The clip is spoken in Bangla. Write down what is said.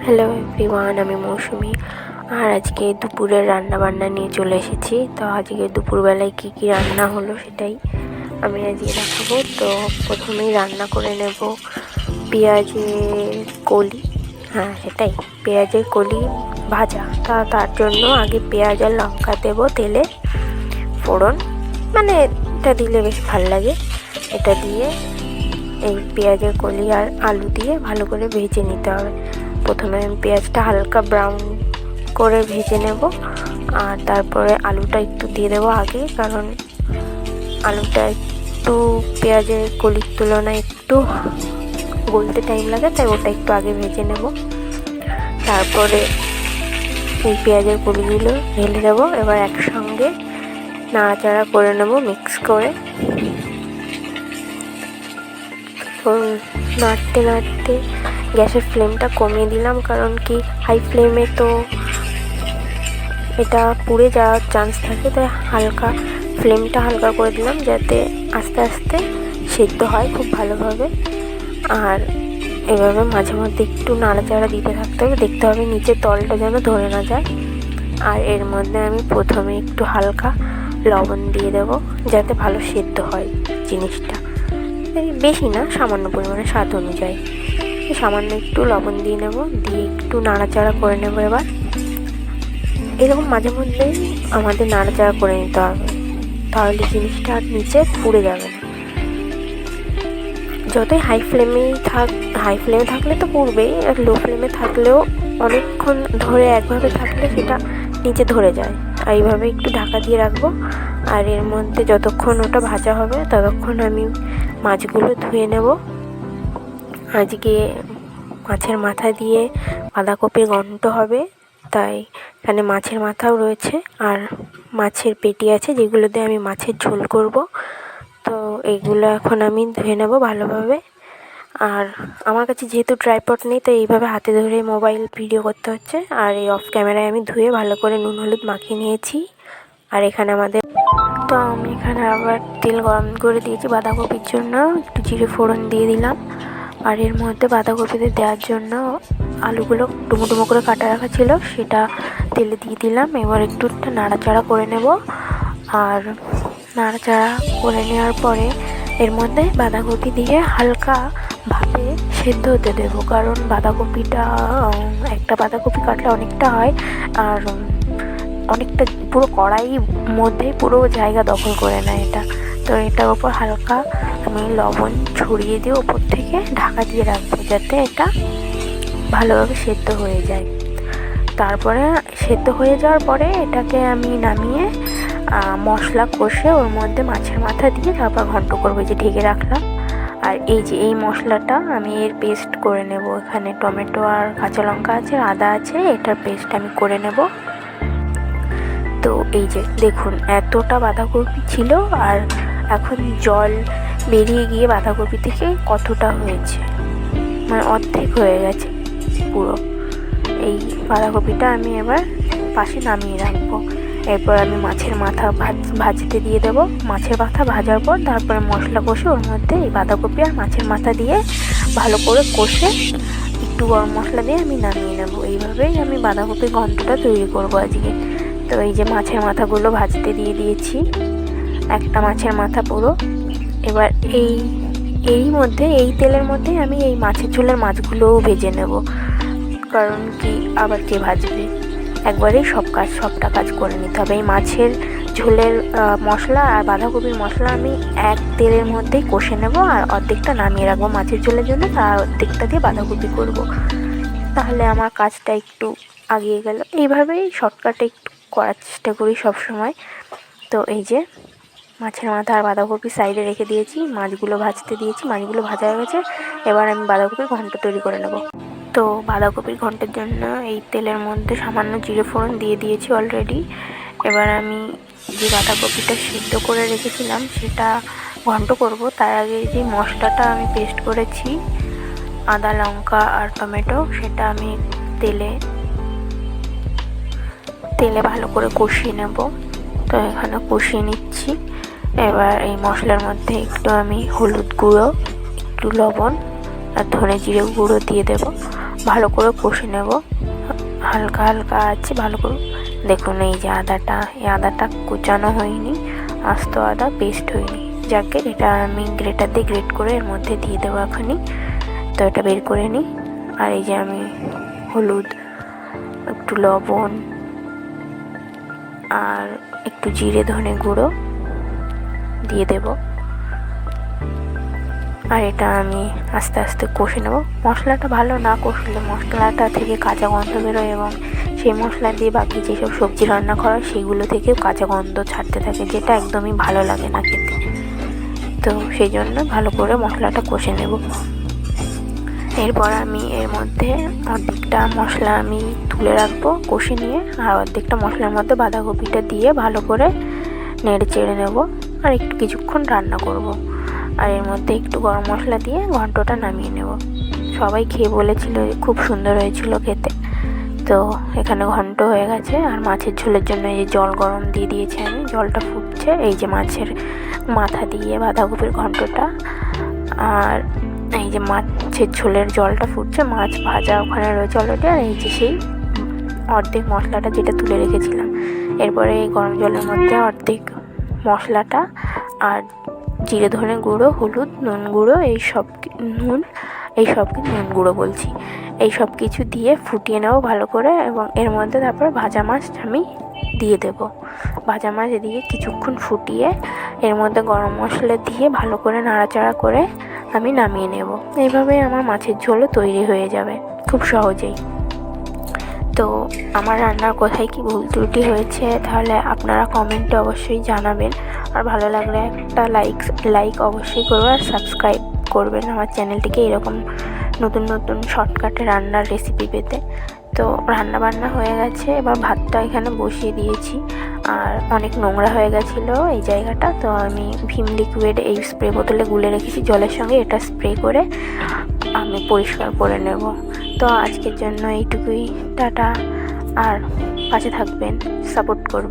হ্যালো এভরিওয়ান, আমি মৌসুমি। আর আজকে দুপুরের রান্না নিয়ে চলে এসেছি। তো আজকে দুপুরবেলায় কী কী রান্না হলো সেটাই আমি আজকে দেখাবো। তো প্রথমেই রান্না করে নেব পেঁয়াজের কলি। সেটাই, পেঁয়াজের কলি ভাজা। তার জন্য আগে পেঁয়াজ আর লঙ্কা দেবো তেলে ফোড়ন, মানে এটা দিলে বেশ ভালো লাগে। এটা দিয়ে এই পেঁয়াজের কলি আর আলু দিয়ে ভালো করে ভেজে নিতে হবে। প্রথমে আমি পেঁয়াজটা হালকা ব্রাউন করে ভেজে নেব, আর তারপরে আলুটা একটু দিয়ে দেবো আগে, কারণ আলুটা একটু পেঁয়াজের কলির তুলনায় একটু গলতে টাইম লাগে, তাই ওটা একটু আগে ভেজে নেব। তারপরে এই পেঁয়াজের কলিগুলো ঢেলে দেবো। এবার একসঙ্গে নাড়াচাড়া করে নেব মিক্স করে। নাড়তে নাড়তে গ্যাসের ফ্লেমটা কমিয়ে দিলাম, কারণ কি হাই ফ্লেমে তো এটা পুড়ে যাওয়ার চান্স থাকে, তাই ফ্লেমটা হালকা করে দিলাম, যাতে আস্তে আস্তে সেদ্ধ হয় খুব ভালোভাবে। আর এভাবে মাঝে মধ্যে একটু নাড়াচাড়া দিতে থাকতে হবে, দেখতে হবে নিচের তলটা যেন ধরে না যায়। আর এর মধ্যে আমি প্রথমে একটু হালকা লবণ দিয়ে দেবো, যাতে ভালো সেদ্ধ হয় জিনিসটা। বেশি না, সামান্য পরিমাণে স্বাদ অনুযায়ী সামান্য একটু লবণ দিয়ে নেব, দিয়ে একটু নাড়াচাড়া করে নেব। এবার এরকম মাঝে মধ্যে আমাদের নাড়াচাড়া করে নিতে হবে, তাহলে জিনিসটা আর নিচে পুড়ে যাবে না। যতই হাই ফ্লেমে থাকলে তো পুড়বেই, আর লো ফ্লেমে থাকলেও অনেকক্ষণ ধরে একভাবে থাকলে সেটা নিচে ধরে যায়। আর এইভাবে একটু ঢাকা দিয়ে রাখবো। আর এর মধ্যে যতক্ষণ ওটা ভাজা হবে ততক্ষণ আমি মাছগুলো ধুয়ে নেব। আজকে মাছের মাথা দিয়ে বাঁধাকপির ঘন্ট হবে, তাই এখানে মাছের মাথাও রয়েছে আর মাছের পেটি আছে, যেগুলো দিয়ে আমি মাছের ঝোল করব। তো এইগুলো এখন আমি ধুয়ে নেব ভালোভাবে। আর আমার কাছে যেহেতু ট্রাইপড নেই, তো এইভাবে হাতে ধরে মোবাইল ভিডিও করতে হচ্ছে। আর এই অফ ক্যামেরায় আমি ধুয়ে ভালো করে নুন হলুদ মাখিয়ে নিয়েছি। আর এখানে আমি এখানে আবার তেল গরম করে দিয়েছি বাঁধাকপির জন্য, একটু জিরে ফোড়ন দিয়ে দিলাম। আর এর মধ্যে বাঁধাকপিতে দেওয়ার জন্য আলুগুলো ডুমো ডুমো করে কাটা রাখা ছিল, সেটা তেলে দিয়ে দিলাম। এবার একটু নাড়াচাড়া করে নেব। আর নাড়াচাড়া করে নেওয়ার পরে এর মধ্যে বাঁধাকপি দিয়ে হালকা ভাপে সেদ্ধ হতে দেবো, কারণ বাঁধাকপিটা একটা বাঁধাকপি কাটলে অনেকটা হয়, আর অনেকটা পুরো কড়াইয়ের মধ্যে পুরো জায়গা দখল করে নেয় এটা। তো এটার ওপর হালকা আমি লবণ ছড়িয়ে দিয়ে ওপর থেকে ঢাকা দিয়ে রাখবো, যাতে এটা ভালোভাবে সেদ্ধ হয়ে যায়। তারপরে সেদ্ধ হয়ে যাওয়ার পরে এটাকে আমি নামিয়ে মশলা কষে ওর মধ্যে মাছের মাথা দিয়ে তারপর ঘন্ট করবো, যে ঢেকে রাখলাম। আর এই মশলাটা আমি এর পেস্ট করে নেব। এখানে টমেটো আর কাঁচা লঙ্কা আছে, আদা আছে, এটার পেস্ট আমি করে নেব। তো এই যে দেখুন, এতটা বাঁধাকপি ছিল, আর এখন জল বেরিয়ে গিয়ে বাঁধাকপি থেকে কতটা হয়েছে, মানে অর্ধেক হয়ে গেছে পুরো। এই বাঁধাকপিটা আমি এবার পাশে নামিয়ে রাখবো। এরপর আমি মাছের মাথা ভাজতে দিয়ে দেবো। মাছের মাথা ভাজার পর তারপরে মশলা কষে ওর মধ্যে এই বাঁধাকপি আর মাছের মাথা দিয়ে ভালো করে কষে একটু গরম মশলা দিয়ে আমি নামিয়ে নেবো। এইভাবেই আমি বাঁধাকপির ঘন্টটা তৈরি করবো আজকে। তো এই যে মাছের মাথাগুলো ভাজতে দিয়ে দিয়েছি, একটা মাছের মাথা পুরো। এবার এই তেলের মধ্যে আমি এই মাছের ঝোলের মাছগুলোও ভেজে নেব, কারণ কি আবার কে ভাজবে, একবারেই সবটা কাজ করে নিতে হবে। এই মাছের ঝোলের মশলা আর বাঁধাকপির মশলা আমি এক তেলের মধ্যেই কষে নেব, আর অর্ধেকটা নামিয়ে রাখবো মাছের ঝোলের জন্য, আর অর্ধেকটা দিয়ে বাঁধাকপি করব। তাহলে আমার কাজটা একটু এগিয়ে গেল। এইভাবেই শর্টকাটে একটু করার চেষ্টা করি সব সময়। তো এই যে মাছের মাথা আর বাঁধাকপি সাইডে রেখে দিয়েছি, মাছগুলো ভাজতে দিয়েছি, মাছগুলো ভাজা হয়ে গেছে। এবার আমি বাঁধাকপির ঘন্ট তৈরি করে নেব। তো বাঁধাকপির ঘন্টের জন্য এই তেলের মধ্যে সামান্য জিরে ফোড়ন দিয়ে দিয়েছি অলরেডি। এবার আমি যে বাঁধাকপিটা সিদ্ধ করে রেখেছিলাম সেটা ঘন্ট করব। তার আগে যে মশলাটা আমি পেস্ট করেছি আদা লঙ্কা আর টমেটো, সেটা আমি তেলে ভালো করে কষিয়ে নেব। তো এখানে কষিয়ে নিচ্ছি। এবার এই মশলার মধ্যে একটু আমি হলুদ গুঁড়ো, একটু লবণ আর ধনে জিরে গুঁড়ো দিয়ে দেব। ভালো করে কষে নেব, হালকা হালকা আছে ভালো করে। দেখুন এই যে আদাটা, এই আদাটা কুচানো হয়নি, আস্ত আদা, পেস্ট হয়নি। যাকে এটা আমি গ্রেটার দিয়ে গ্রেট করে এর মধ্যে দিয়ে দেবো এখনই। তো এটা বের করে নিই। আর এই যে আমি হলুদ, একটু লবণ আর একটু জিরে ধনে গুঁড়ো দিয়ে দেব। আর এটা আমি আস্তে আস্তে কষে নেব। মশলাটা ভালো না কষলে মশলাটা থেকে কাঁচা গন্ধ বেরোয়, এবং সেই মশলা দিয়ে বাকি যেসব সবজি রান্না করা সেগুলো থেকেও কাঁচা গন্ধ ছাড়তে থাকে, যেটা একদমই ভালো লাগে না খেতে। তো সেই জন্য ভালো করে মশলাটা কষে নেব। এরপর আমি এর মধ্যে অর্ধেকটা মশলা আমি তুলে রাখবো কষে নিয়ে, আর অর্ধেকটা মশলার মধ্যে বাঁধাকপিটা দিয়ে ভালো করে নেড়ে চেড়ে নেব। আর একটু কিছুক্ষণ রান্না করব। আর এর মধ্যে একটু গরম মশলা দিয়ে ঘন্টটা নামিয়ে নেব। সবাই খেয়ে বলেছিল খুব সুন্দর হয়েছিল খেতে। তো এখানে ঘন্ট হয়ে গেছে। আর মাছের ঝোলের জন্য এই যে জল গরম দিয়ে দিয়েছি আমি, জলটা ফুটছে। এই যে মাছের মাথা দিয়ে বাঁধাকপির ঘন্টটা, আর এই যে মাছের ঝোলের জলটা ফুটছে, মাছ ভাজা ওখানে রয়েছে অলরেডি। আর এই যে সেই অর্ধেক মশলাটা যেটা তুলে রেখেছিলাম। এরপরে এই গরম জলের মধ্যে অর্ধেক মশলাটা আর জিরে ধনে গুঁড়ো, হলুদ, নুন গুঁড়ো, নুন গুঁড়ো বলছি, এই সব কিছু দিয়ে ফুটিয়ে নেব ভালো করে। এবং এর মধ্যে তারপরে ভাজা মাছ আমি দিয়ে দেব। ভাজা মাছ দিয়ে কিছুক্ষণ ফুটিয়ে এর মধ্যে গরম মশলা দিয়ে ভালো করে নাড়াচাড়া করে আমি নামিয়ে নেব। এইভাবে আমার মাছের ঝোলও তৈরি হয়ে যাবে খুব সহজেই। তো আমার রান্নার কোথায় কি ভুল ত্রুটি হয়েছে তাহলে আপনারা কমেন্টে অবশ্যই জানাবেন। আর ভালো লাগলে একটা লাইক অবশ্যই করবেন, আর সাবস্ক্রাইব করবেন আমার চ্যানেলটিকে এরকম নতুন নতুন শর্টকাটে রান্নার রেসিপি পেতে। তো রান্না বান্না হয়ে গেছে, এবার ভাতটা এখানে বসিয়ে দিয়েছি। আর অনেক নোংরা হয়ে গেছিলো এই জায়গাটা, তো আমি ভিম লিকুইড এই স্প্রে বোতলে গুলে রেখেছি জলের সঙ্গে, এটা স্প্রে করে আমি পরিষ্কার করে নেব। তো আজকের জন্য এইটুকুই, টাটা। আর পাশে থাকবেন, সাপোর্ট করবেন।